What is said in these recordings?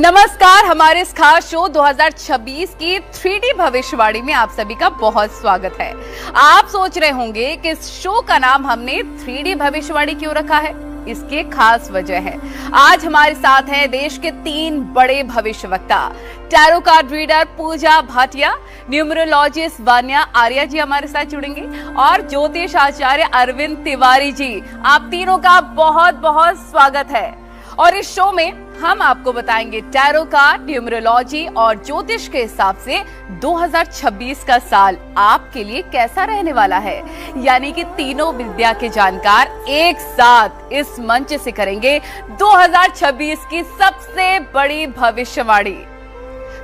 नमस्कार, हमारे इस खास शो 2026 की 3D भविष्यवाणी में आप सभी का बहुत स्वागत है। आप सोच रहे होंगे कि इस शो का नाम हमने 3D भविष्यवाणी क्यों रखा है। इसकी खास वजह है, आज हमारे साथ हैं देश के 3 बड़े भविष्यवक्ता, टैरो कार्ड रीडर पूजा भाटिया, न्यूमरोलॉजिस्ट वान्या आर्या जी हमारे साथ जुड़ेंगे और ज्योतिष आचार्य अरविंद तिवारी जी। आप तीनों का बहुत बहुत स्वागत है। और इस शो में हम आपको बताएंगे टैरो कार्ड, न्यूमरोलॉजी और ज्योतिष के हिसाब से 2026 का साल आपके लिए कैसा रहने वाला है। यानी कि तीनों विद्या के जानकार एक साथ इस मंच से करेंगे 2026 की सबसे बड़ी भविष्यवाणी।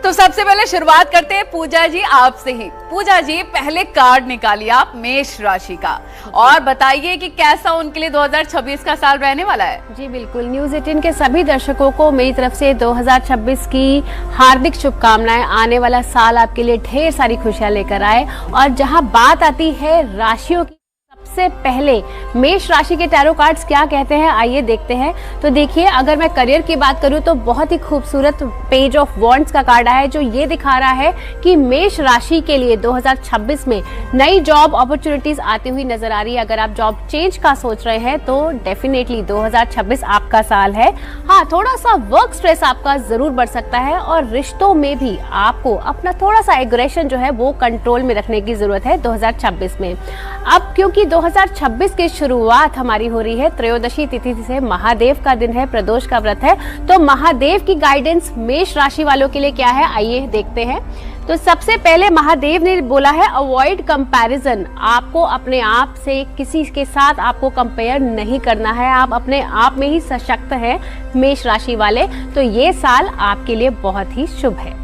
तो सबसे पहले शुरुआत करते हैं पूजा जी आपसे ही। पूजा जी, पहले कार्ड निकालिए आप मेष राशि का और बताइए कि कैसा उनके लिए 2026 का साल रहने वाला है। जी बिल्कुल, न्यूज 18 के सभी दर्शकों को मेरी तरफ से 2026 की हार्दिक शुभकामनाएं। आने वाला साल आपके लिए ढेर सारी खुशियां लेकर आए। और जहां बात आती है राशियों की, सबसे पहले मेष राशि के टैरो कार्ड्स क्या कहते हैं, आइए देखते हैं। तो देखिए, अगर मैं करियर की बात करूं तो बहुत ही खूबसूरत पेज ऑफ वॉन्ड्स का कार्ड आया है, जो ये दिखा रहा है कि मेष राशि के लिए 2026 में नई जॉब अपॉर्चुनिटीज आती हुई नजर आ रही है। अगर आप जॉब चेंज का सोच रहे हैं तो डेफिनेटली 2026 आपका साल है। हाँ, थोड़ा सा वर्क स्ट्रेस आपका जरूर बढ़ सकता है और रिश्तों में भी आपको अपना थोड़ा सा एग्रेशन जो है वो कंट्रोल में रखने की जरूरत है 2026 में। अब क्योंकि 2026 की शुरुआत हमारी हो रही है त्रयोदशी तिथि से, महादेव का दिन है, प्रदोष का व्रत है, तो महादेव की गाइडेंस मेष राशि वालों के लिए क्या है, आइए देखते हैं। तो सबसे पहले महादेव ने बोला है अवॉइड कंपैरिजन। आपको अपने आप से किसी के साथ आपको कंपेयर नहीं करना है। आप अपने आप में ही सशक्त हैं मेष राशि वाले, तो ये साल आपके लिए बहुत ही शुभ है।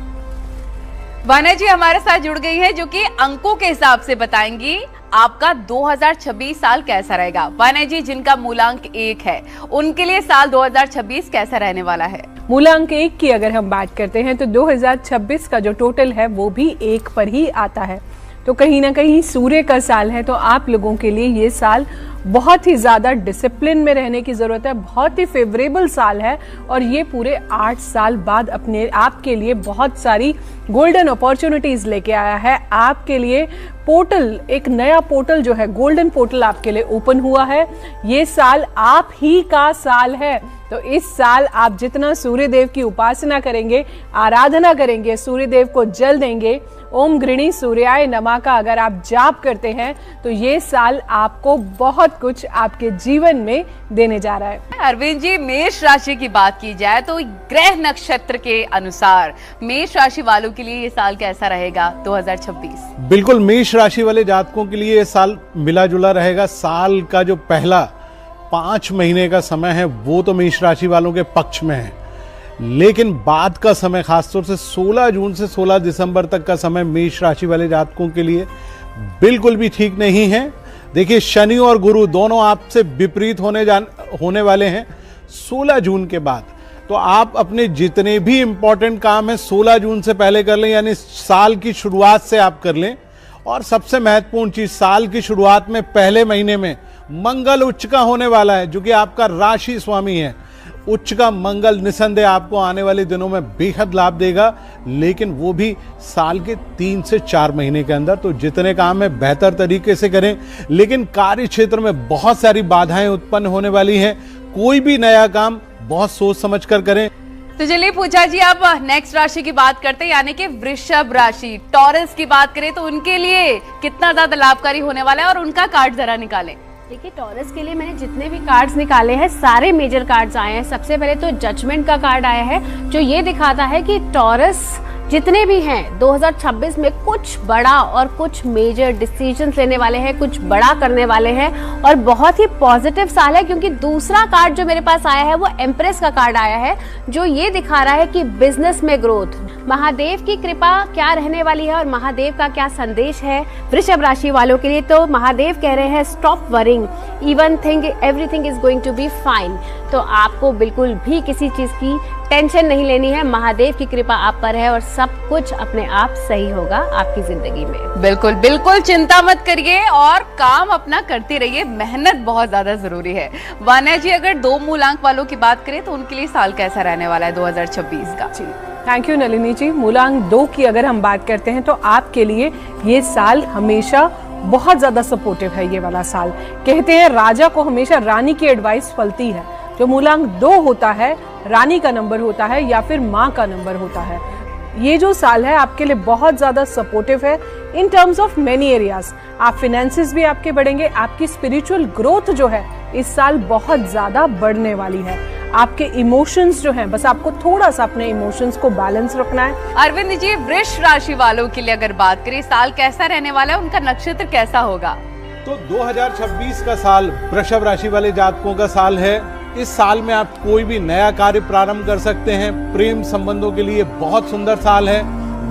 वान्या जी हमारे साथ जुड़ गई है, जो कि अंकों के हिसाब से बताएंगी आपका 2026 साल कैसा रहेगा। वान्या जी, जिनका मूलांक 1 है, उनके लिए साल 2026 कैसा रहने वाला है। मूलांक 1 की अगर हम बात करते हैं तो 2026 का जो टोटल है वो भी 1 पर ही आता है। तो कहीं ना कहीं सूर्य का साल है, तो आप लोगों के लिए ये साल बहुत ही ज़्यादा डिसिप्लिन में रहने की ज़रूरत है। बहुत ही फेवरेबल साल है और ये पूरे 8 साल बाद अपने आपके लिए बहुत सारी गोल्डन अपॉर्चुनिटीज़ लेके आया है। आपके लिए पोर्टल, एक नया पोर्टल जो है, गोल्डन पोर्टल आपके लिए ओपन हुआ है। ये साल आप ही का साल है। तो इस साल आप जितना सूर्यदेव की उपासना करेंगे, आराधना करेंगे, सूर्यदेव को जल देंगे, ओम गृणी सूर्याय नमः का अगर आप जाप करते हैं, तो ये साल आपको बहुत कुछ आपके जीवन में देने जा रहा है। अरविंद जी, मेष राशि की बात की जाए तो ग्रह नक्षत्र के अनुसार मेष राशि वालों के लिए ये साल कैसा रहेगा 2026? बिल्कुल, मेष राशि वाले जातकों के लिए ये साल मिला जुला रहेगा। साल का जो पहला 5 महीने का समय है वो तो मेष राशि वालों के पक्ष में है, लेकिन बाद का समय, खासतौर से 16 जून से 16 दिसंबर तक का समय मेष राशि वाले जातकों के लिए बिल्कुल भी ठीक नहीं है। देखिए, शनि और गुरु दोनों आपसे विपरीत होने वाले हैं 16 जून के बाद। तो आप अपने जितने भी इंपॉर्टेंट काम है 16 जून से पहले कर लें, यानी साल की शुरुआत से आप कर लें। और सबसे महत्वपूर्ण चीज, साल की शुरुआत में पहले महीने में मंगल उच्च का होने वाला है, जो कि आपका राशि स्वामी है। उच्च का मंगल निसंदेह आपको आने वाले दिनों में बेहद लाभ देगा, लेकिन वो भी साल के 3 से 4 महीने के अंदर। तो जितने काम है बेहतर तरीके से करें, लेकिन कार्य क्षेत्र में बहुत सारी बाधाएं उत्पन्न होने वाली हैं। कोई भी नया काम बहुत सोच समझ कर करें। तो चलिए पूजा जी, अब नेक्स्ट राशि की बात करते हैं, यानी कि वृषभ राशि, टॉरस की बात करें तो उनके लिए कितना ज्यादा लाभकारी होने वाला है और उनका कार्ड जरा निकालें। देखिए, टॉरस के लिए मैंने जितने भी कार्ड्स निकाले हैं सारे मेजर कार्ड्स आए हैं। सबसे पहले तो जजमेंट का कार्ड आया है, जो ये दिखाता है कि टॉरस जितने भी हैं 2026 में कुछ बड़ा और कुछ मेजर डिसीजंस लेने वाले हैं, कुछ बड़ा करने वाले हैं और बहुत ही पॉजिटिव साल है। क्योंकि दूसरा कार्ड जो मेरे पास आया है वो एम्प्रेस का कार्ड आया है, जो ये दिखा रहा है कि बिजनेस में ग्रोथ, महादेव की कृपा क्या रहने वाली है और महादेव का क्या संदेश है वृषभ राशि वालों के लिए। तो महादेव कह रहे हैं stop worrying, everything is going to be fine. तो आपको बिल्कुल भी किसी चीज की टेंशन नहीं लेनी है, महादेव की कृपा आप पर है और सब कुछ अपने आप सही होगा आपकी जिंदगी में। बिल्कुल बिल्कुल चिंता मत करिए और काम अपना करते रहिए, मेहनत बहुत ज्यादा जरूरी है। वान्या जी, अगर 2 मूलांक वालों की बात करें तो उनके लिए साल कैसा रहने वाला है 2026 का? जी थैंक यू नलिनी जी। मूलांक 2 की अगर हम बात करते हैं तो आपके लिए ये साल हमेशा बहुत ज्यादा सपोर्टिव है। ये वाला साल कहते हैं राजा को हमेशा रानी की एडवाइस फलती है। जो मूलांक 2 होता है रानी का नंबर होता है या फिर माँ का नंबर होता है। ये जो साल है आपके लिए बहुत ज्यादा सपोर्टिव है in terms of many areas. आप फिनेंसेस भी आपके बढ़ेंगे, आपकी स्पिरिचुअल ग्रोथ जो है इस साल बहुत ज्यादा बढ़ने वाली है। आपके इमोशंस जो हैं, बस आपको थोड़ा सा अपने इमोशंस को बैलेंस रखना है। अरविंद जी, वृष राशि वालों के लिए अगर बात करें साल कैसा रहने वाला है, उनका नक्षत्र कैसा होगा? तो 2026 का साल वृषभ राशि वाले जातकों का साल है। इस साल में आप कोई भी नया कार्य प्रारंभ कर सकते हैं। प्रेम संबंधों के लिए बहुत सुंदर साल है।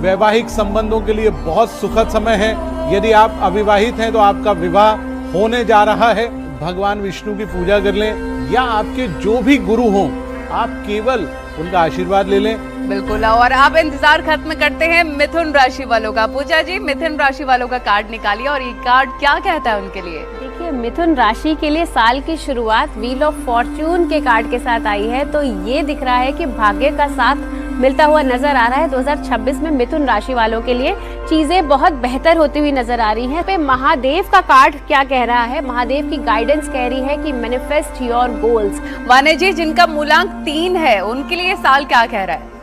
वैवाहिक संबंधों के लिए बहुत सुखद समय है। यदि आप अविवाहित हैं तो आपका विवाह होने जा रहा है। भगवान विष्णु की पूजा कर लें या आपके जो भी गुरु हों, आप केवल उनका आशीर्वाद ले लें। बिल्कुल, और अब इंतजार खत्म करते हैं मिथुन राशि वालों का। पूजा जी, मिथुन राशि वालों का कार्ड निकालिए और ये कार्ड क्या कहता है उनके लिए? देखिए, मिथुन राशि के लिए साल की शुरुआत व्हील ऑफ फॉर्च्यून के कार्ड के साथ आई है। तो ये दिख रहा है कि भाग्य का साथ मिलता हुआ नजर आ रहा है। 2026 में मिथुन राशि वालों के लिए चीजें बहुत बेहतर होती हुई नजर आ रही हैं। पे महादेव का कार्ड क्या कह रहा है? महादेव की गाइडेंस कह रही है कि मैनिफेस्ट योर गोल्स। वान्या जी, जिनका मूलांक 3 है उनके लिए साल क्या कह रहा है?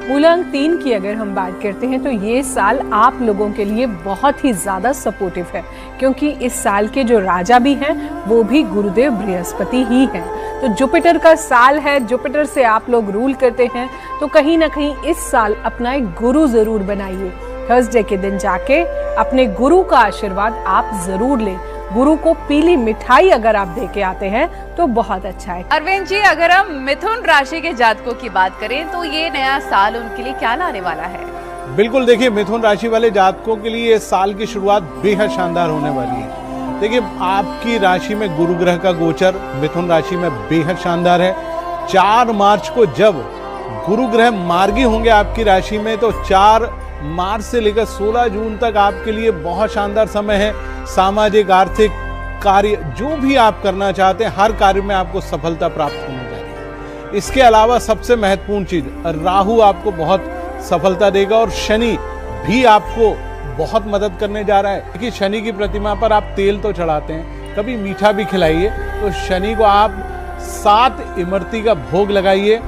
मूलांक 3 की अगर हम बात करते हैं तो ये साल आप लोगों के लिए बहुत ही ज्यादा सपोर्टिव है, क्योंकि इस साल के जो राजा भी हैं वो भी गुरुदेव बृहस्पति ही हैं। तो जुपिटर का साल है, जुपिटर से आप लोग रूल करते हैं। तो कहीं ना कहीं इस साल अपना एक गुरु जरूर बनाइए। थर्सडे के दिन जाके अपने गुरु का आशीर्वाद आप जरूर लें। गुरु को पीली मिठाई अगर आप दे के आते हैं तो बहुत अच्छा है। अरविंद जी, अगर हम मिथुन राशि के जातकों की बात करें तो ये नया साल उनके लिए क्या लाने वाला है? बिल्कुल, देखिए मिथुन राशि वाले जातकों के लिए इस साल की शुरुआत बेहद शानदार होने वाली है। देखिए, आपकी राशि में गुरु ग्रह का गोचर मिथुन राशि में बेहद शानदार है। 4 मार्च को जब गुरु ग्रह मार्गी होंगे आपकी राशि में, तो 4 मार्च से लेकर 16 जून तक आपके लिए बहुत शानदार समय है। सामाजिक आर्थिक कार्य जो भी आप करना चाहते हैं, हर कार्य में आपको सफलता प्राप्त होने जा रही है। इसके अलावा सबसे महत्वपूर्ण चीज, राहु आपको बहुत सफलता देगा और शनि भी आपको बहुत मदद करने जा रहा है। क्योंकि शनि की प्रतिमा पर आप तेल तो चढ़ाते हैं, कभी मीठा भी खिलाइए। तो शनि को आप 7 इमरती का भोग लगाइए,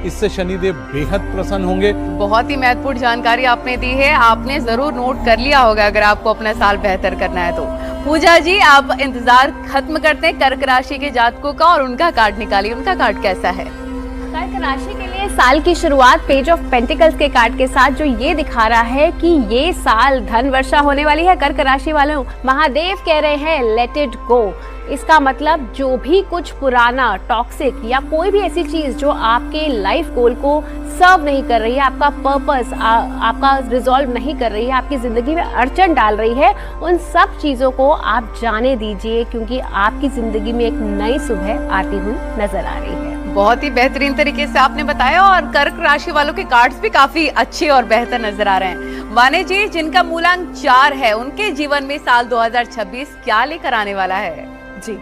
इससे शनिदेव बेहद प्रसन्न होंगे। बहुत ही महत्वपूर्ण जानकारी आपने दी है, आपने जरूर नोट कर लिया होगा अगर आपको अपना साल बेहतर करना है तो। पूजा जी, आप इंतजार खत्म करते हैं कर्क राशि के जातकों का और उनका कार्ड निकालिए। उनका कार्ड कैसा है? कर्क राशि के लिए साल की शुरुआत पेज ऑफ पेंटिकल्स के कार्ड के साथ जो ये दिखा रहा है कि ये साल धन वर्षा होने वाली है। कर्क राशि वालों, महादेव कह रहे हैं लेट इट गो। इसका मतलब जो भी कुछ पुराना, टॉक्सिक या कोई भी ऐसी चीज जो आपके लाइफ गोल को सर्व नहीं कर रही है, आपका पर्पस आपका रिजॉल्व नहीं कर रही है, आपकी जिंदगी में अड़चन डाल रही है, उन सब चीजों को आप जाने दीजिए, क्योंकि आपकी जिंदगी में एक नई सुबह आती हुई नजर आ रही है। बहुत ही बेहतरीन तरीके से आपने बताया और कर्क राशि वालों के कार्ड्स भी काफी अच्छे और बेहतर नजर आ रहे हैं। वान्या जी, जिनका मूलांक 4 है, उनके जीवन में साल 2026 क्या लेकर आने वाला है? जी,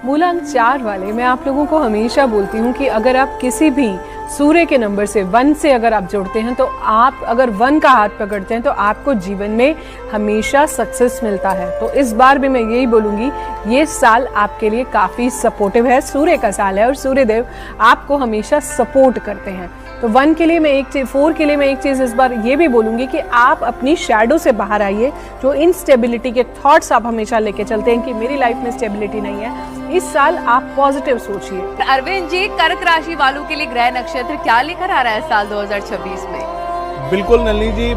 मूलांक 4 वाले, मैं आप लोगों को हमेशा बोलती हूँ कि अगर आप किसी भी सूर्य के नंबर से 1 से अगर आप जुड़ते हैं तो आप अगर 1 का हाथ पकड़ते हैं तो आपको जीवन में हमेशा सक्सेस मिलता है। तो इस बार भी मैं यही बोलूँगी, ये साल आपके लिए काफ़ी सपोर्टिव है। सूर्य का साल है और सूर्यदेव आपको हमेशा सपोर्ट करते हैं। तो 1 के लिए मैं एक चीज़, 4 के लिए मैं एक चीज़ इस बार ये भी बोलूँगी कि आप अपनी शैडो से बाहर आइए। जो इनस्टेबिलिटी के थॉट्स आप हमेशा लेके चलते हैं कि मेरी लाइफ में स्टेबिलिटी नहीं है, इस साल आप पॉजिटिव सोचिए। अरविंद जी, कर्क राशि वालों के लिए ग्रह नक्षत्र क्या लेकर आ रहा है साल 2026 में? बिल्कुल नलिनी जी,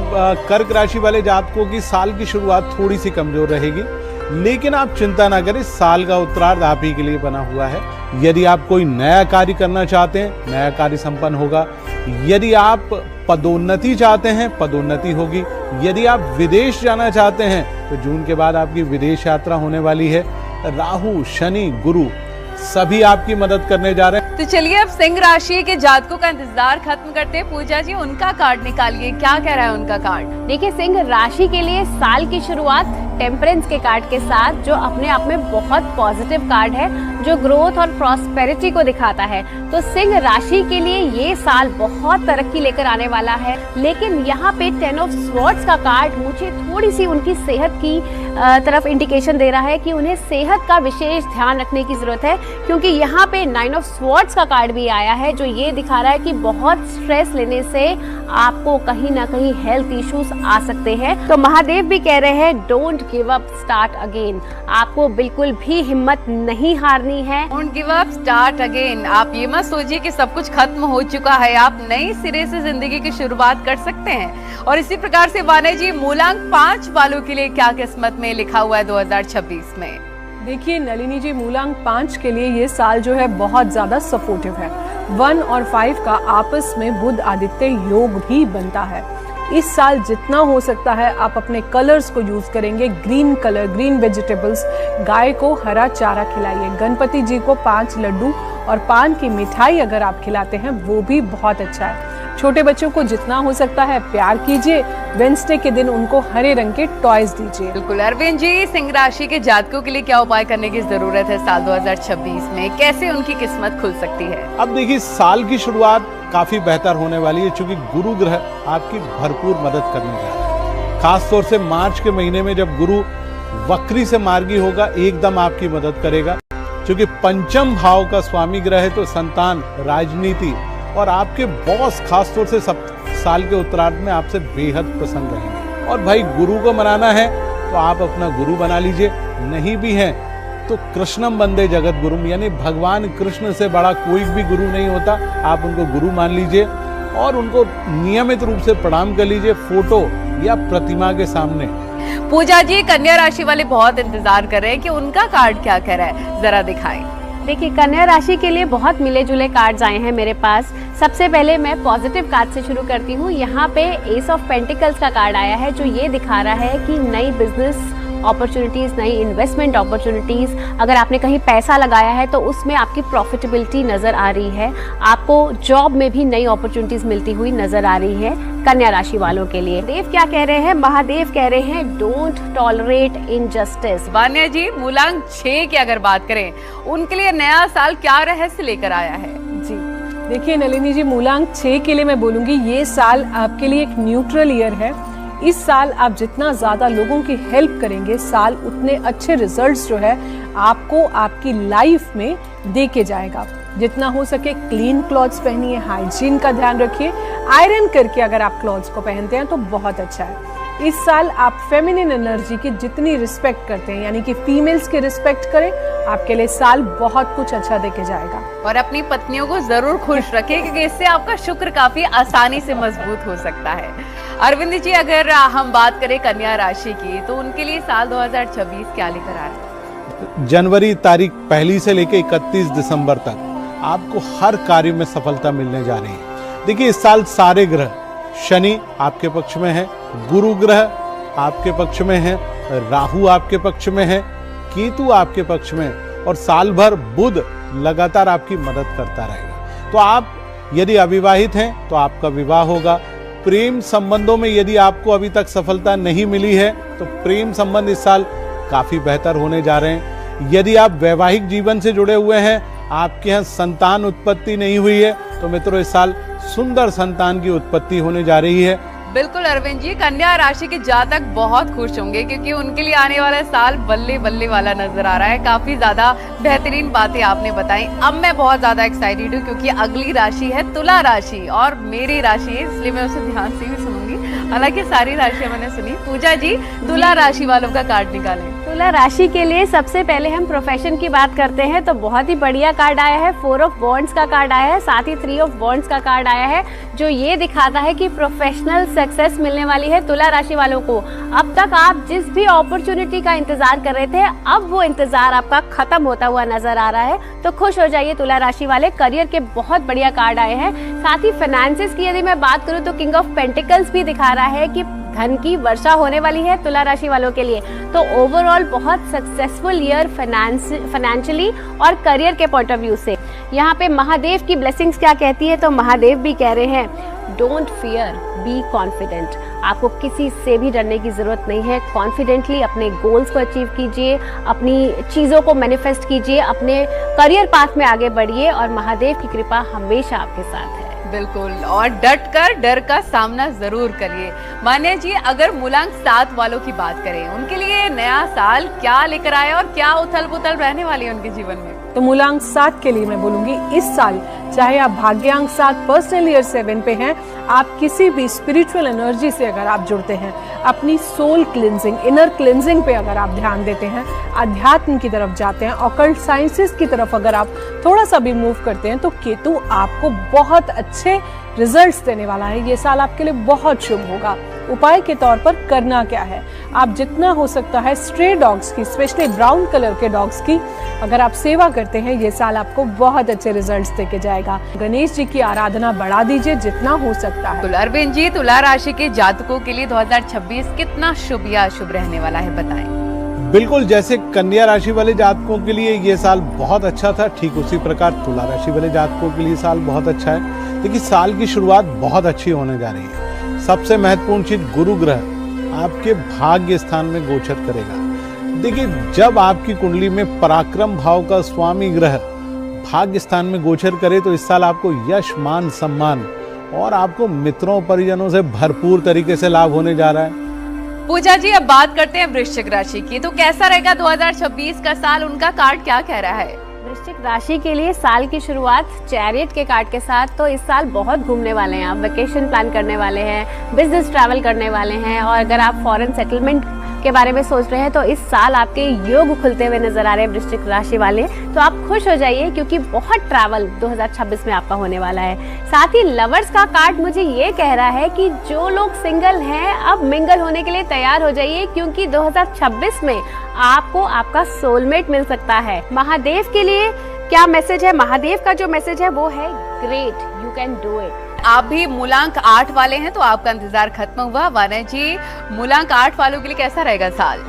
कर्क राशि वाले जातकों की साल की शुरुआत थोड़ी सी कमजोर रहेगी, लेकिन आप चिंता ना करें, साल का उत्तरार्ध आप ही के लिए बना हुआ है। यदि आप कोई नया कार्य करना चाहते हैं, नया कार्य संपन्न होगा। यदि आप पदोन्नति चाहते हैं, पदोन्नति होगी। यदि आप विदेश जाना चाहते हैं तो जून के बाद आपकी विदेश यात्रा होने वाली है। राहु, शनि, गुरु सभी आपकी मदद करने जा रहे हैं। तो चलिए अब सिंह राशि के जातकों का इंतजार खत्म करते हैं। पूजा जी, उनका कार्ड निकालिए, क्या कह रहा है उनका कार्ड? देखिए, सिंह राशि के लिए साल की शुरुआत टेम्परेंस के कार्ड के साथ, जो अपने आप में बहुत पॉजिटिव कार्ड है, जो ग्रोथ और प्रॉस्पेरिटी को दिखाता है। तो सिंह राशि के लिए ये साल बहुत तरक्की लेकर आने वाला है। लेकिन यहाँ पे 10 ऑफ स्वॉर्ड्स का कार्ड मुझे थोड़ी सी उनकी सेहत की तरफ इंडिकेशन दे रहा है कि उन्हें सेहत का विशेष ध्यान रखने की जरूरत है, क्योंकि यहाँ पे 9 ऑफ स्वॉर्ड्स का कार्ड भी आया है, जो ये दिखा रहा है कि बहुत स्ट्रेस लेने से आपको कहीं ना कहीं हेल्थ इश्यूज आ सकते हैं। तो महादेव भी कह रहे हैं don't give up, start again. आपको बिल्कुल भी हिम्मत नहीं हारनी है। Don't give up, start again. आप ये मत सोचिए कि सब कुछ खत्म हो चुका है, आप नई सिरे से जिंदगी की शुरुआत कर सकते हैं। और इसी प्रकार से वाने जी, मूलांक 5 वालों के लिए क्या किस्मत में लिखा हुआ है 2026 में? देखिए नलिनी जी, मूलांक 5 के लिए ये साल जो है बहुत ज्यादा सपोर्टिव है। 1 और 5 का आपस में बुध आदित्य योग भी बनता है। इस साल जितना हो सकता है आप अपने कलर्स को यूज करेंगे। ग्रीन कलर, ग्रीन वेजिटेबल्स, गाय को हरा चारा खिलाइए, गणपति जी को 5 लड्डू और पान की मिठाई अगर आप खिलाते हैं वो भी बहुत अच्छा है। छोटे बच्चों को जितना हो सकता है प्यार कीजिए। वेडनेसडे के दिन उनको हरे रंग के टॉयज दीजिए। बिल्कुल। अरविंद जी, सिंह राशि के जातकों के लिए क्या उपाय करने की जरूरत है साल 2026 में? कैसे उनकी किस्मत खुल सकती है? अब देखिए, साल की शुरुआत काफी बेहतर होने वाली है, क्योंकि गुरु ग्रह आपकी भरपूर मदद करने जा रहा है। खास तौर से मार्च के महीने में जब गुरु वक्री से मार्गी होगा, एकदम आपकी मदद करेगा, क्योंकि पंचम भाव का स्वामी ग्रह है। तो संतान, राजनीति और आपके बॉस खास तौर से सब साल के उत्तरार्ध में आपसे बेहद प्रसन्न रहेंगे। और भाई, गुरु को मनाना है तो आप अपना गुरु बना लीजिए, नहीं भी है तो कृष्णम वंदे जगत गुरुम, यानी भगवान कृष्ण से बड़ा कोई भी गुरु नहीं होता। आप उनको गुरु मान लीजिए और उनको नियमित रूप से प्रणाम कर लीजिए, फोटो या प्रतिमा के सामने। पूजा जी, कन्या राशि वाले बहुत इंतजार कर रहे हैं कि उनका कार्ड क्या कह रहा है, जरा दिखाएं। देखिए, कन्या राशि के लिए बहुत मिले जुले कार्ड्स आए हैं मेरे पास। सबसे पहले मैं पॉजिटिव कार्ड से शुरू करती हूँ। यहाँ पे एस ऑफ पेंटिकल्स का कार्ड आया है, जो ये दिखा रहा है कि नई बिजनेस अपॉर्चुनिटीज, नई इन्वेस्टमेंट अपॉर्चुनिटीज, अगर आपने कहीं पैसा लगाया है तो उसमें आपकी प्रॉफिटेबिलिटी नजर आ रही है। आपको जॉब में भी नई अपॉर्चुनिटीज मिलती हुई नजर आ रही है कन्या राशि वालों के लिए। देव क्या कह रहे हैं? महादेव कह रहे हैं डोंट टॉलरेट इनजस्टिस। वान्या जी, मूलांक 6 की अगर बात करें, उनके लिए नया साल क्या रहस्य लेकर आया है? जी देखिए नलिनी जी, मूलांक 6 के लिए मैं बोलूंगी ये साल आपके लिए एक न्यूट्रल ईयर है। इस साल आप जितना ज्यादा लोगों की हेल्प करेंगे, साल उतने अच्छे रिजल्ट्स जो है आपको आपकी लाइफ में दे के जाएगा। जितना हो सके क्लीन क्लॉथ्स पहनिए, हाइजीन का ध्यान रखिए। आयरन करके अगर आप क्लॉथ्स को पहनते हैं तो बहुत अच्छा है। इस साल आप फेमिनिन एनर्जी की जितनी रिस्पेक्ट करते हैं, यानी कि फीमेल्स की रिस्पेक्ट करें, आपके लिए साल बहुत कुछ अच्छा देके जाएगा। और अपनी पत्नियों को जरूर खुश रखें, क्योंकि इससे आपका शुक्र काफी आसानी से मजबूत हो सकता है। अरविंद जी, अगर हम बात करें कन्या राशि की, तो उनके लिए साल 2026 क्या लेकर आ रहा है? जनवरी तारीख 1 से लेकर 31 दिसंबर तक आपको हर कार्य में सफलता मिलने जा रही है। देखिए, इस साल सारे ग्रह, शनि आपके पक्ष में है, गुरु ग्रह आपके पक्ष में है, राहु आपके पक्ष में है, केतु आपके पक्ष में, और साल भर बुध लगातार आपकी मदद करता रहेगा। तो आप यदि अविवाहित हैं तो आपका विवाह होगा। प्रेम संबंधों में यदि आपको अभी तक सफलता नहीं मिली है तो प्रेम संबंध इस साल काफी बेहतर होने जा रहे हैं। यदि आप वैवाहिक जीवन से जुड़े हुए हैं, आपके यहाँ संतान उत्पत्ति नहीं हुई है, तो मित्रों इस साल सुंदर संतान की उत्पत्ति होने जा रही है। बिल्कुल अरविंद जी, कन्या राशि के जातक बहुत खुश होंगे, क्योंकि उनके लिए आने वाला साल बल्ले बल्ले वाला नजर आ रहा है। काफी ज्यादा बेहतरीन बातें आपने बताई। अब मैं बहुत ज्यादा एक्साइटेड हूँ, क्योंकि अगली राशि है तुला राशि, और मेरी राशि है, इसलिए मैं उसे ध्यान से भी सुनूंगी। हालांकि सारी राशियां मैंने सुनी। पूजा जी, तुला राशि वालों का कार्ड निकालें। तुला राशि के लिए सबसे पहले हम प्रोफेशन की बात करते हैं, तो बहुत ही बढ़िया कार्ड आया है। 4 ऑफ वॉन्ड्स का कार्ड आया है, साथ ही 3 ऑफ वॉन्ड्स का कार्ड आया है, जो ये दिखाता है कि प्रोफेशनल सक्सेस मिलने वाली है तुला राशि वालों को। अब तक आप जिस भी अपॉर्चुनिटी का इंतजार कर रहे थे, अब वो इंतजार आपका खत्म होता हुआ नजर आ रहा है, तो खुश हो जाइए तुला राशि वाले। करियर के बहुत बढ़िया कार्ड आए हैं। साथ ही फाइनेंसेस की यदि मैं बात करूं तो किंग ऑफ पेंटिकल्स भी दिखा रहा है कि धन की वर्षा होने वाली है तुला राशि वालों के लिए। तो ओवरऑल बहुत सक्सेसफुल ईयर फाइनेंशियली और करियर के पॉइंट ऑफ व्यू से। यहाँ पे महादेव की ब्लेसिंग्स क्या कहती है, तो महादेव भी कह रहे हैं डोंट फियर, बी कॉन्फिडेंट। आपको किसी से भी डरने की जरूरत नहीं है। कॉन्फिडेंटली अपने गोल्स को अचीव कीजिए, अपनी चीज़ों को मैनिफेस्ट कीजिए, अपने करियर पाथ में आगे बढ़िए और महादेव की कृपा हमेशा आपके साथ है। बिल्कुल, और डट कर डर का सामना जरूर करिए। मान्या जी, अगर मूलांक 7 वालों की बात करें, उनके लिए नया साल क्या लेकर आए और क्या उथल पुथल रहने वाली है उनके जीवन में? तो मूलांक 7 के लिए मैं बोलूंगी इस साल, चाहे आप भाग्यांक 7 पर्सनल ईयर 7 पे हैं, आप किसी भी स्पिरिचुअल एनर्जी से अगर आप जुड़ते हैं, अपनी सोल क्लिनजिंग, इनर क्लिनजिंग पे अगर आप ध्यान देते हैं, अध्यात्म की तरफ जाते हैं, ऑकल्ट साइंसेस की तरफ अगर आप थोड़ा सा भी मूव करते हैं, तो केतु आपको बहुत अच्छे रिजल्ट्स देने वाला है। ये साल आपके लिए बहुत शुभ होगा। उपाय के तौर पर करना क्या है, आप जितना हो सकता है स्ट्रे डॉग्स की, स्पेशली ब्राउन कलर के डॉग्स की अगर आप सेवा करते हैं, ये साल आपको बहुत अच्छे रिजल्ट्स देके जाएगा। गणेश जी की आराधना बढ़ा दीजिए जितना हो सकता है। अरविंद जी, तुला राशि के जातकों के लिए 2026 कितना शुभ या अशुभ रहने वाला है, बताएं। बिल्कुल, जैसे कन्या राशि वाले जातकों के लिए ये साल बहुत अच्छा था, ठीक उसी प्रकार तुला राशि वाले जातकों के लिए साल बहुत अच्छा है। देखिए, साल की शुरुआत बहुत अच्छी होने जा रही है। सबसे महत्वपूर्ण चीज, गुरु ग्रह आपके भाग्य स्थान में गोचर करेगा। देखिए, जब आपकी कुंडली में पराक्रम भाव का स्वामी ग्रह भाग्य स्थान में गोचर करे, तो इस साल आपको यश, मान, सम्मान और आपको मित्रों परिजनों से भरपूर तरीके से लाभ होने जा रहा है। पूजा जी, अब बात करते हैं वृश्चिक राशि की। तो कैसा रहेगा 2026 का साल, उनका कार्ड क्या कह रहा है? वृश्चिक राशि के लिए साल की शुरुआत चैरियट के कार्ड के साथ। तो इस साल बहुत घूमने वाले हैं आप, वेकेशन प्लान करने वाले हैं, बिजनेस ट्रैवल करने वाले हैं, और अगर आप फॉरेन सेटलमेंट के बारे में सोच रहे हैं तो इस साल आपके योग खुलते हुए नजर आ रहे हैं वृश्चिक राशि वाले। तो आप खुश हो जाइए क्योंकि बहुत ट्रैवल 2026 में आपका होने वाला है। साथ ही लवर्स का कार्ड मुझे ये कह रहा है कि जो लोग सिंगल हैं अब मिंगल होने के लिए तैयार हो जाइए, क्योंकि 2026 में आपको आपका सोलमेट मिल सकता है। महादेव के लिए क्या मैसेज है? महादेव का जो मैसेज है वो है great, you can do it. आप भी मूलांक 8 वाले हैं तो आपका इंतजार खत्म हुआ। वाना जी, मूलांक 8 वालों के लिए कैसा रहेगा साल?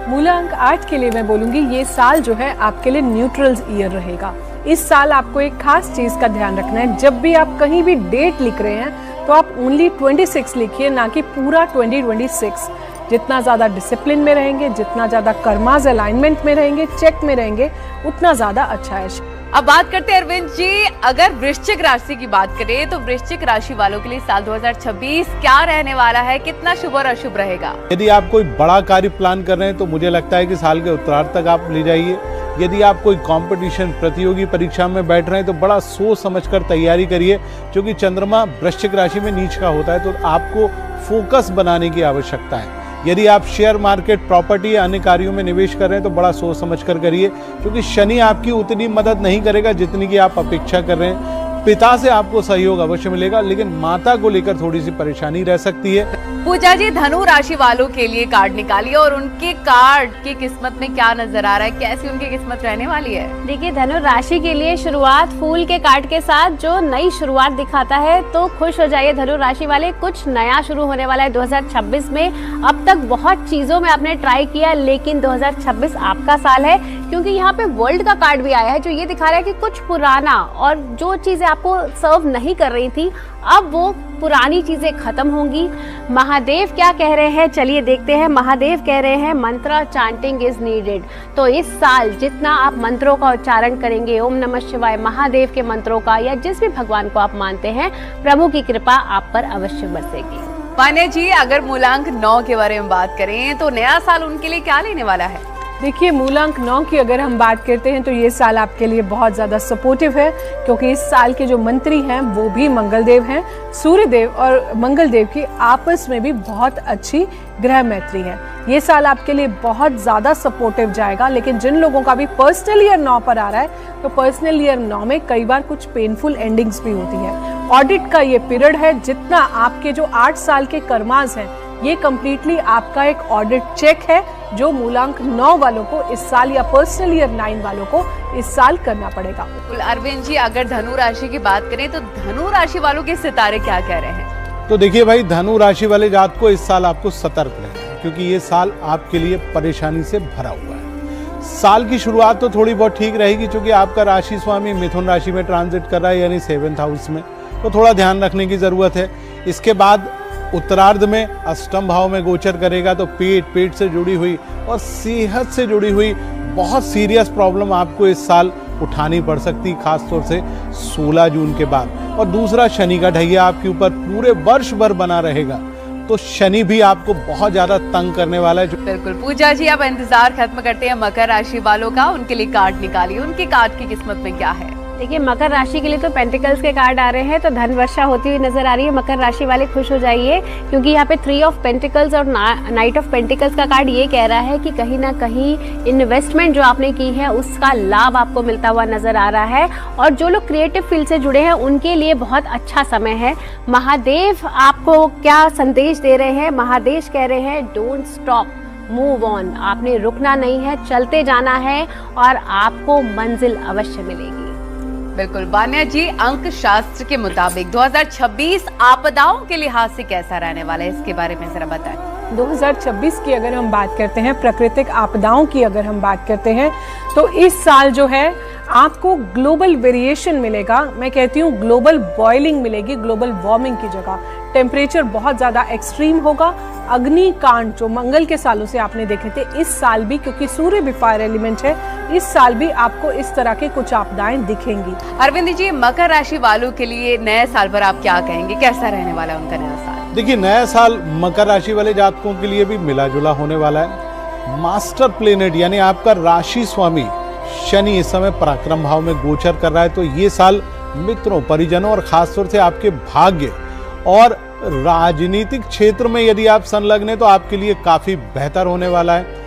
मूलांक 8 के लिए मैं बोलूंगी ये साल जो है आपके लिए न्यूट्रल ईयर रहेगा। इस साल आपको एक खास चीज का ध्यान रखना है, जब भी आप कहीं भी डेट लिख रहे हैं तो आप ओनली 26 लिखिए, ना कि पूरा 2026। जितना ज़्यादा डिसिप्लिन में रहेंगे, जितना ज़्यादा कर्माज अलाइनमेंट में रहेंगे, चेक में रहेंगे, उतना ज़्यादा अच्छा है। अब बात करते हैं अरविंद जी, अगर वृश्चिक राशि की बात करें तो वृश्चिक राशि वालों के लिए साल 2026 क्या रहने वाला है, कितना शुभ और अशुभ रहेगा? यदि आप कोई बड़ा कार्य प्लान कर रहे हैं तो मुझे लगता है कि साल के उत्तरार्ध तक आप ले जाइए। यदि आप कोई कंपटीशन, प्रतियोगी परीक्षा में बैठ रहे हैं तो बड़ा सोच समझकर तैयारी करिए, क्योंकि चंद्रमा वृश्चिक राशि में नीच का होता है, तो आपको फोकस बनाने की आवश्यकता है। यदि आप शेयर मार्केट, प्रॉपर्टी या अन्य कार्यों में निवेश कर रहे हैं तो बड़ा सोच समझ कर करिए, क्योंकि शनि आपकी उतनी मदद नहीं करेगा जितनी की आप अपेक्षा कर रहे हैं। पिता से आपको सहयोग अवश्य मिलेगा, लेकिन माता को लेकर थोड़ी सी परेशानी रह सकती है। पूजा जी, धनु राशि वालों के लिए कार्ड निकालिए और उनके कार्ड की किस्मत में क्या नजर आ रहा है, कैसी उनकी किस्मत रहने वाली है? देखिए, धनु राशि के लिए शुरुआत फूल के कार्ड के साथ जो नई शुरुआत दिखाता है, तो खुश हो जाइए धनु राशि वाले, कुछ नया शुरू होने वाला है 2026 में। अब तक बहुत चीजों में आपने ट्राई किया, लेकिन 2026 आपका साल है, क्योंकि यहाँ पे वर्ल्ड का कार्ड भी आया है जो ये दिखा रहा है कि कुछ पुराना और जो चीजें आपको सर्व नहीं कर रही थी, अब वो पुरानी चीजें खत्म होंगी। महादेव क्या कह रहे हैं, चलिए देखते हैं। महादेव कह रहे हैं मंत्र चांटिंग इज नीडेड। तो इस साल जितना आप मंत्रों का उच्चारण करेंगे, ओम नमः शिवाय, महादेव के मंत्रों का, या जिस भी भगवान को आप मानते हैं, प्रभु की कृपा आप पर अवश्य बरसेगी। वाना जी, अगर मूलांक 9 के बारे में बात करें तो नया साल उनके लिए क्या लेने वाला है? देखिए, मूलांक 9 की अगर हम बात करते हैं तो ये साल आपके लिए बहुत ज़्यादा सपोर्टिव है, क्योंकि इस साल के जो मंत्री हैं वो भी मंगलदेव हैं। सूर्यदेव और मंगलदेव की आपस में भी बहुत अच्छी ग्रह मैत्री है। ये साल आपके लिए बहुत ज़्यादा सपोर्टिव जाएगा। लेकिन जिन लोगों का भी पर्सनल ईयर 9 पर आ रहा है, तो पर्सनल ईयर 9 में कई बार कुछ पेनफुल एंडिंग्स भी होती है। ऑडिट का ये पीरियड है, जितना आपके जो 8 साल के कर्मास हैं, ये कंप्लीटली आपका एक ऑडिट चेक है, जो मूलांक 9 वालों को इस साल, या पर्सनल ईयर 9 वालों को इस साल करना पड़ेगा। अरविंद जी, अगर धनु राशि की बात करें तो धनु राशि वालों के सितारे क्या कह रहे हैं? तो देखिए भाई, धनु राशि वाले जात को इस साल आपको सतर्क रहना है, क्योंकि ये साल आपके लिए परेशानी से भरा हुआ है। साल की शुरुआत तो थोड़ी बहुत ठीक रहेगी, क्योंकि आपका राशि स्वामी मिथुन राशि में ट्रांजिट कर रहा है, यानी 7th हाउस में, तो थोड़ा ध्यान रखने की जरूरत है। इसके बाद उत्तरार्ध में अष्टम भाव में गोचर करेगा, तो पेट से जुड़ी हुई और सेहत से जुड़ी हुई बहुत सीरियस प्रॉब्लम आपको इस साल उठानी पड़ सकती, खासतौर से 16 जून के बाद। और दूसरा, शनि का ढैया आपके ऊपर पूरे वर्ष भर बना रहेगा, तो शनि भी आपको बहुत ज्यादा तंग करने वाला है। बिल्कुल पूजा जी, अब इंतजार खत्म करते हैं मकर राशि वालों का। उनके लिए कार्ड निकालिए, उनकी कार्ड की किस्मत में क्या है। देखिए, मकर राशि के लिए तो पेंटिकल्स के कार्ड आ रहे हैं, तो धन वर्षा होती हुई नजर आ रही है। मकर राशि वाले खुश हो जाइए, क्योंकि यहाँ पे 3 ऑफ पेंटिकल्स और नाइट ऑफ पेंटिकल्स का कार्ड ये कह रहा है कि कहीं ना कहीं इन्वेस्टमेंट जो आपने की है उसका लाभ आपको मिलता हुआ नजर आ रहा है। और जो लोग क्रिएटिव फील्ड से जुड़े हैं उनके लिए बहुत अच्छा समय है। महादेव आपको क्या संदेश दे रहे हैं? महादेव कह रहे हैं डोंट स्टॉप, मूव ऑन। आपने रुकना नहीं है, चलते जाना है और आपको मंजिल अवश्य मिलेगी। बिल्कुल वान्या जी, अंक शास्त्र के मुताबिक 2026 आपदाओं के लिहाज से कैसा रहने वाला है, इसके बारे में जरा बताएं। 2026 की अगर हम बात करते हैं, प्राकृतिक आपदाओं की अगर हम बात करते हैं, तो इस साल जो है आपको ग्लोबल वेरिएशन मिलेगा। मैं कहती हूँ ग्लोबल बॉइलिंग मिलेगी, ग्लोबल वार्मिंग की जगह। टेम्परेचर बहुत ज़्यादा एक्सट्रीम होगा। अग्निकांड जो मंगल के सालों से आपने देखे थे, इस साल भी, क्योंकि सूर्य भी फायर एलिमेंट है, इस साल भी आपको इस तरह के कुछ आपदाएं दिखेंगी। अरविंद जी, मकर राशि वालों के लिए नए साल पर आप क्या कहेंगे, कैसा रहने वाला है उनका नया साल? देखिए, नया साल मकर राशि वाले जातकों के लिए भी मिला जुला होने वाला है। मास्टर प्लेनेट यानी आपका राशि स्वामी शनि इस समय पराक्रम भाव में गोचर कर रहा है, तो ये साल मित्रों, परिजनों और खासतौर से आपके भाग्य और राजनीतिक क्षेत्र में यदि आप संलग्न हैं तो आपके लिए काफी बेहतर होने वाला है।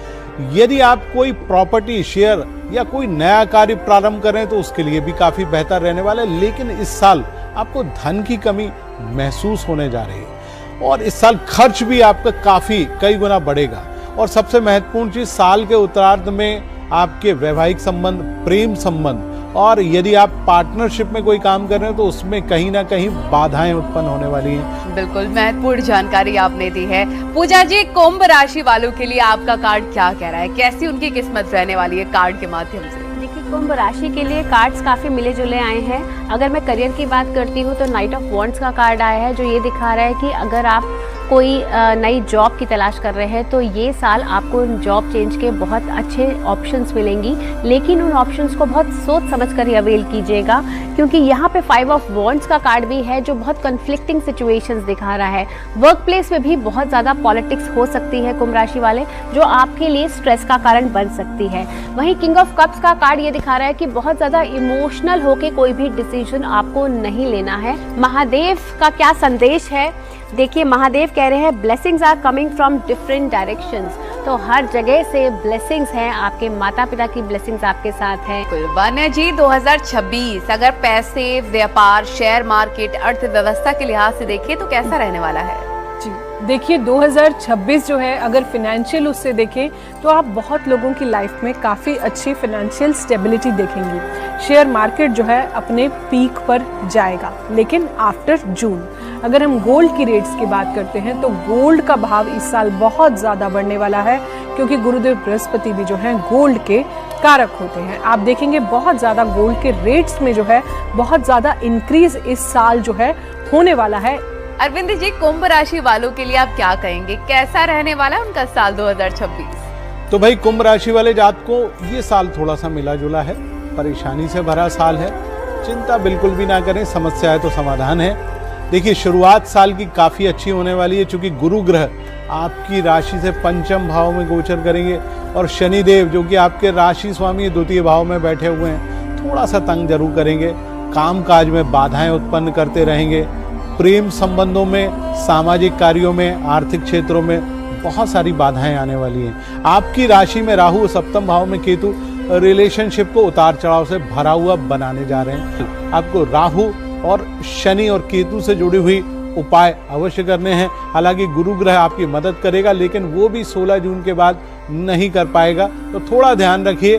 यदि आप कोई प्रॉपर्टी, शेयर या कोई नया कार्य प्रारंभ करें तो उसके लिए भी काफी बेहतर रहने वाला है। लेकिन इस साल आपको धन की कमी महसूस होने जा रही है और इस साल खर्च भी आपका काफी कई गुना बढ़ेगा। और सबसे महत्वपूर्ण चीज, साल के उत्तरार्ध में आपके वैवाहिक संबंध, प्रेम संबंध और यदि आप पार्टनरशिप में कोई काम कर रहे हैं तो उसमें कहीं ना कहीं बाधाएं उत्पन्न होने वाली हैं। बिल्कुल महत्वपूर्ण जानकारी आपने दी है। पूजा जी, कुंभ राशि वालों के लिए आपका कार्ड क्या कह रहा है, कैसी उनकी किस्मत रहने वाली है कार्ड के माध्यम से? देखिए, कुंभ राशि के लिए कार्ड्स काफी मिले जुले आए हैं। अगर मैं करियर की बात करती हूँ तो नाइट ऑफ वॉन्ड्स का कार्ड आया है, जो ये दिखा रहा है कि अगर आप कोई नई जॉब की तलाश कर रहे हैं तो ये साल आपको जॉब चेंज के बहुत अच्छे ऑप्शंस मिलेंगी, लेकिन उन ऑप्शंस को बहुत सोच समझ कर ही अवेल कीजिएगा, क्योंकि यहाँ पे 5 ऑफ वॉन्ड्स का कार्ड भी है जो बहुत कन्फ्लिक्टिंग सिचुएशंस दिखा रहा है। वर्क प्लेस में भी बहुत ज़्यादा पॉलिटिक्स हो सकती है कुंभ राशि वाले, जो आपके लिए स्ट्रेस का कारण बन सकती है। वहीं किंग ऑफ कप्स का कार्ड ये दिखा रहा है कि बहुत ज़्यादा इमोशनल होकर कोई भी डिसीजन आपको नहीं लेना है। महादेव का क्या संदेश है? देखिए, महादेव कह रहे हैं blessings are coming from different directions, तो हर जगह से ब्लेसिंग्स हैं, आपके माता पिता की ब्लेसिंग्स आपके साथ हैं। वान्या जी, 2026 अगर पैसे, व्यापार, शेयर मार्केट, अर्थव्यवस्था के लिहाज से देखें तो कैसा रहने वाला है? जी देखिए, 2026 जो है अगर फिनेंशियल उससे देखें तो आप बहुत लोगों की लाइफ में काफ़ी अच्छी फिनेंशियल स्टेबिलिटी देखेंगी। शेयर मार्केट जो है अपने पीक पर जाएगा, लेकिन आफ्टर जून। अगर हम गोल्ड की रेट्स की बात करते हैं तो गोल्ड का भाव इस साल बहुत ज़्यादा बढ़ने वाला है, क्योंकि गुरुदेव बृहस्पति भी जो है गोल्ड के कारक होते हैं। आप देखेंगे बहुत ज़्यादा गोल्ड के रेट्स में जो है बहुत ज़्यादा इंक्रीज इस साल जो है होने वाला है। अरविंद जी, कुंभ राशि वालों के लिए आप क्या कहेंगे, कैसा रहने वाला है उनका साल 2026? तो भाई, कुंभ राशि वाले जातकों ये साल थोड़ा सा मिला जुला है, परेशानी से भरा साल है। चिंता बिल्कुल भी ना करें, समस्या है तो समाधान है। देखिए, शुरुआत साल की काफी अच्छी होने वाली है, क्योंकि गुरु ग्रह आपकी राशि से पंचम भाव में गोचर करेंगे और शनिदेव जो कि आपके राशि स्वामी द्वितीय भाव में बैठे हुए हैं, थोड़ा सा तंग जरूर करेंगे। काम काज में बाधाएं उत्पन्न करते रहेंगे। प्रेम संबंधों में, सामाजिक कार्यों में, आर्थिक क्षेत्रों में बहुत सारी बाधाएं आने वाली हैं। आपकी राशि में राहु, सप्तम भाव में केतु रिलेशनशिप को उतार चढ़ाव से भरा हुआ बनाने जा रहे हैं। आपको राहु और शनि और केतु से जुड़ी हुई उपाय अवश्य करने हैं। हालांकि गुरु ग्रह आपकी मदद करेगा, लेकिन वो भी 16 जून के बाद नहीं कर पाएगा, तो थोड़ा ध्यान रखिए।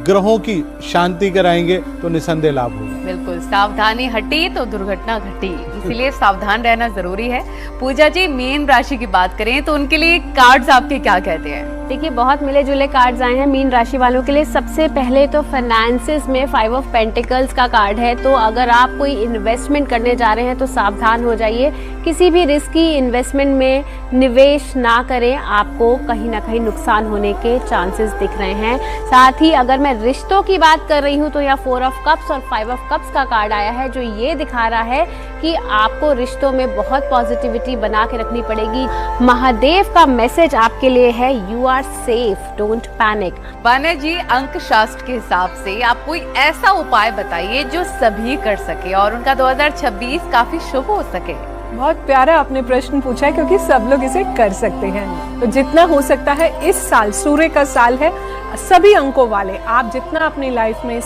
ग्रहों की शांति कराएंगे तो निसंदेह लाभ होगा। बिल्कुल, सावधानी हटी तो दुर्घटना घटी। इसीलिए सावधान रहना जरूरी है। पूजा जी, मीन राशि की बात करें तो उनके लिए कार्ड्स आपके क्या कहते हैं? देखिए, बहुत मिले जुले कार्ड्स आए हैं मीन राशि वालों के लिए। सबसे पहले तो फाइनेंसेस में 5 ऑफ पेंटिकल्स का कार्ड है। तो अगर आप कोई इन्वेस्टमेंट करने जा रहे हैं तो सावधान हो जाइए, किसी भी रिस्की इन्वेस्टमेंट में निवेश ना करें, आपको कहीं ना कहीं नुकसान होने के चांसेस दिख रहे हैं। साथ ही अगर मैं रिश्तों की बात कर रही हूँ तो यहाँ 4 ऑफ कप्स और 5 ऑफ कप्स का कार्ड आया है, जो ये दिखा रहा है कि आपको रिश्तों में बहुत पॉजिटिविटी बना के रखनी पड़ेगी। महादेव का मैसेज आपके लिए है, you are safe, don't panic. बाने जी, अंक शास्त्र के हिसाब से आप कोई ऐसा उपाय बताइए जो सभी कर सके और उनका 2026 काफी शुभ हो सके। बहुत प्यारा आपने प्रश्न पूछा है, क्योंकि सब लोग इसे कर सकते हैं। तो जितना हो सकता है इस साल, सूर्य का साल है, सभी अंकों वाले आप जितना अपनी लाइफ में